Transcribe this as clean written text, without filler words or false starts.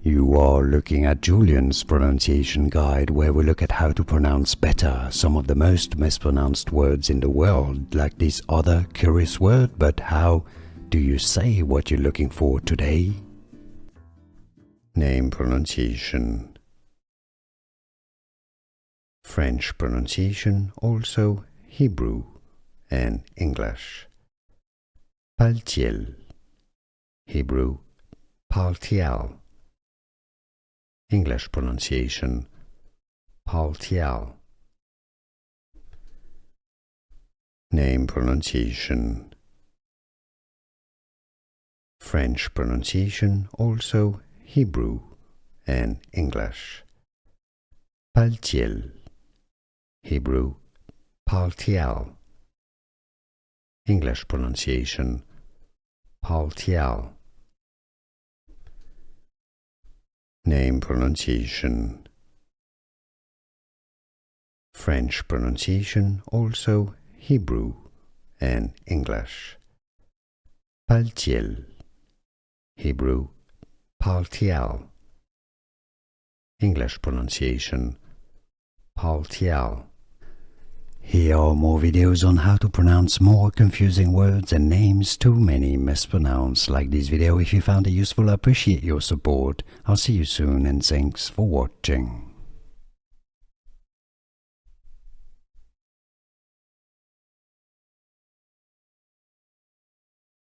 You are looking at Julian's pronunciation guide, where we look at how to pronounce better some of the most mispronounced words in the world, like this other curious word. But how do you say what you're looking for today? Name pronunciation. French pronunciation, also Hebrew and English. Paltiel. Hebrew Paltiel. English pronunciation Paltiel. Name pronunciation. French pronunciation, also Hebrew and English. Paltiel. Hebrew Paltiel. English pronunciation Paltiel. Name pronunciation. French pronunciation, also Hebrew and English. Paltiel. Hebrew Paltiel. English pronunciation Paltiel. Here are more videos on how to pronounce more confusing words and names too many mispronounced. Like this video if you found it useful. I appreciate your support. I'll see you soon and thanks for watching.